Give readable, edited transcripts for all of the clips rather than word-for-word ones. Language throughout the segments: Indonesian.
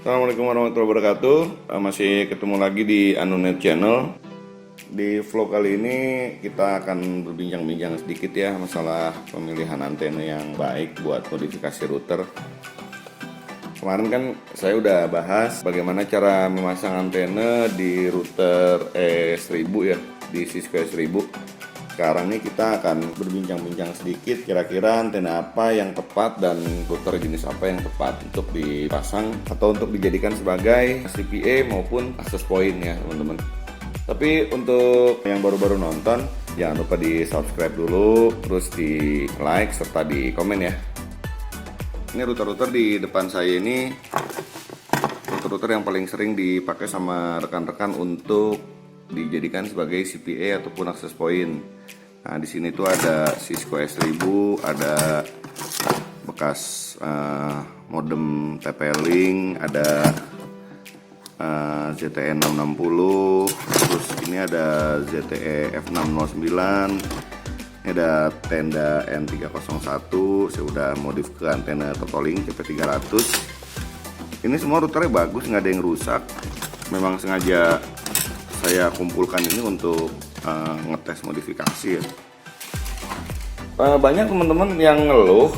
Assalamualaikum warahmatullahi wabarakatuh. Masih ketemu lagi di Anunet Channel. Di vlog kali ini kita akan berbincang-bincang sedikit ya masalah pemilihan antena yang baik buat modifikasi router. Kemarin kan saya udah bahas bagaimana cara memasang antena di router E1000 ya, di Cisco E1000. Sekarang nih kita akan berbincang-bincang sedikit kira-kira antena apa yang tepat dan router jenis apa yang tepat untuk dipasang atau untuk dijadikan sebagai CPE maupun access point ya teman-teman. Tapi untuk yang baru-baru nonton jangan lupa di subscribe dulu, terus di like serta di komen ya. Ini router-router di depan saya ini router-router yang paling sering dipakai sama rekan-rekan untuk dijadikan sebagai CPE ataupun access point. Nah, di sini tuh ada Cisco S1000, ada bekas modem TP-Link, ada ZTE 660, terus ini ada ZTE F609, ini ada tenda N301, saya udah modif ke antena Totoling CP300. Ini semua routernya bagus, nggak ada yang rusak. Memang sengaja saya kumpulkan ini untuk ngetes modifikasi ya. Banyak teman-teman yang ngeluh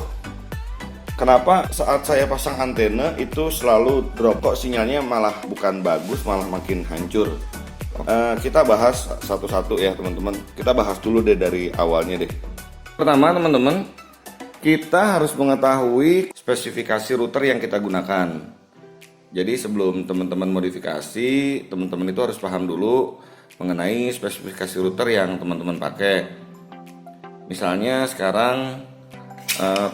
kenapa saat saya pasang antena itu selalu drop, kok sinyalnya malah bukan bagus, malah makin hancur. Kita bahas satu-satu ya teman-teman. Kita bahas dulu deh dari awalnya deh. Pertama teman-teman, kita harus mengetahui spesifikasi router yang kita gunakan. Jadi sebelum teman-teman modifikasi, teman-teman itu harus paham dulu mengenai spesifikasi router yang teman-teman pakai. Misalnya sekarang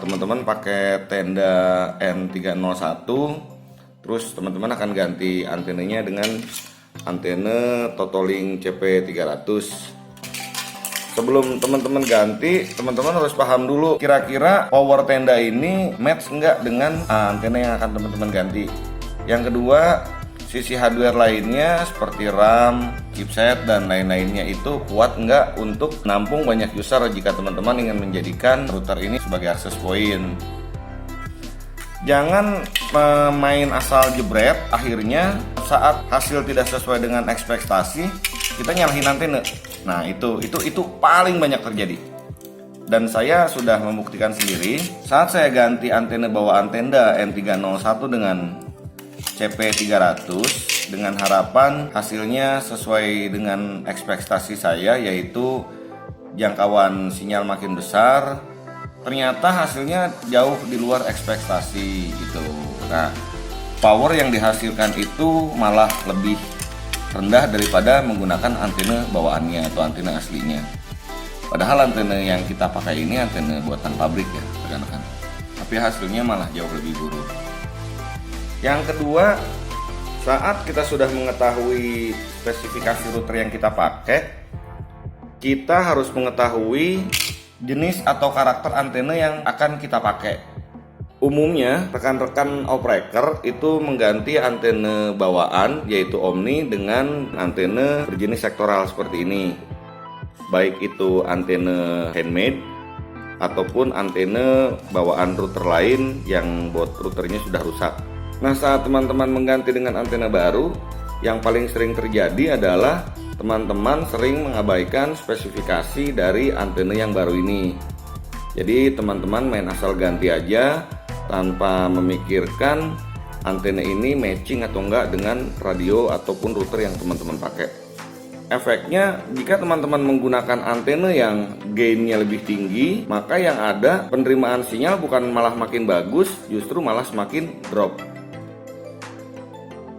teman-teman pakai tenda N301, terus teman-teman akan ganti antenanya dengan antena Totoling CP300. Sebelum teman-teman ganti, teman-teman harus paham dulu kira-kira power tenda ini match enggak dengan antena yang akan teman-teman ganti. Yang kedua, sisi hardware lainnya seperti RAM, chipset, dan lain-lainnya itu kuat enggak untuk menampung banyak user jika teman-teman ingin menjadikan router ini sebagai access point. Jangan main asal jebret, akhirnya saat hasil tidak sesuai dengan ekspektasi, kita nyalahin antena. Nah, itu paling banyak terjadi. Dan saya sudah membuktikan sendiri saat saya ganti antena bawaan tenda N301 dengan CP300 dengan harapan hasilnya sesuai dengan ekspektasi saya, yaitu jangkauan sinyal makin besar. Ternyata hasilnya jauh di luar ekspektasi gitu. Nah, power yang dihasilkan itu malah lebih rendah daripada menggunakan antena bawaannya atau antena aslinya. Padahal antena yang kita pakai ini antena buatan pabrik ya rekan-rekan. Tapi hasilnya malah jauh lebih buruk. Yang kedua, saat kita sudah mengetahui spesifikasi router yang kita pakai, kita harus mengetahui jenis atau karakter antena yang akan kita pakai. Umumnya, rekan-rekan operator itu mengganti antena bawaan yaitu Omni dengan antena berjenis sektoral seperti ini. Baik itu antena handmade ataupun antena bawaan router lain yang buat routernya sudah rusak. Nah, saat teman-teman mengganti dengan antena baru, yang paling sering terjadi adalah teman-teman sering mengabaikan spesifikasi dari antena yang baru ini. Jadi teman-teman main asal ganti aja tanpa memikirkan antena ini matching atau enggak dengan radio ataupun router yang teman-teman pakai. Efeknya, jika teman-teman menggunakan antena yang gainnya lebih tinggi, maka yang ada penerimaan sinyal bukan malah makin bagus, justru malah semakin drop.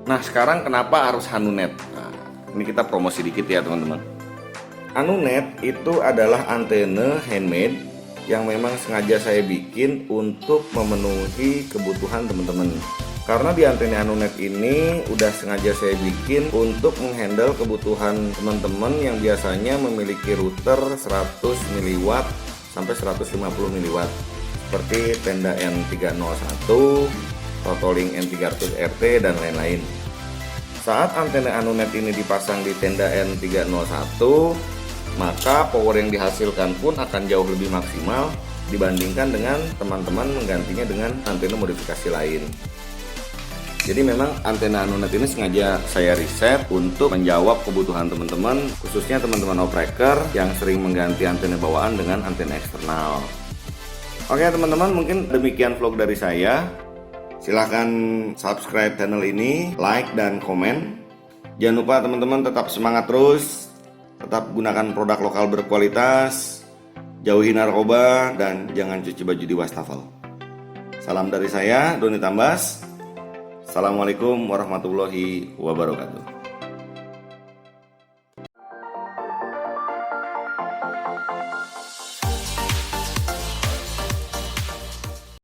Nah, sekarang kenapa harus Anunet? Nah, ini kita promosi dikit ya teman-teman. Anunet itu adalah antena handmade yang memang sengaja saya bikin untuk memenuhi kebutuhan teman-teman. Karena di antena Anunet ini udah sengaja saya bikin untuk menghandle kebutuhan teman-teman yang biasanya memiliki router 100 mW sampai 150 mW seperti tenda N301, Totoling N300RT, dan lain-lain. Saat antena Anunet ini dipasang di tenda N301, maka power yang dihasilkan pun akan jauh lebih maksimal dibandingkan dengan teman-teman menggantinya dengan antena modifikasi lain. Jadi memang antena Anunet ini sengaja saya riset untuk menjawab kebutuhan teman-teman, khususnya teman-teman opreker yang sering mengganti antena bawaan dengan antena eksternal. Oke teman-teman, mungkin demikian vlog dari saya. Silahkan subscribe channel ini, like dan komen. Jangan lupa teman-teman tetap semangat terus, tetap gunakan produk lokal berkualitas, jauhi narkoba, dan jangan cuci baju di wastafel. Salam dari saya, Doni Tambas. Assalamualaikum warahmatullahi wabarakatuh.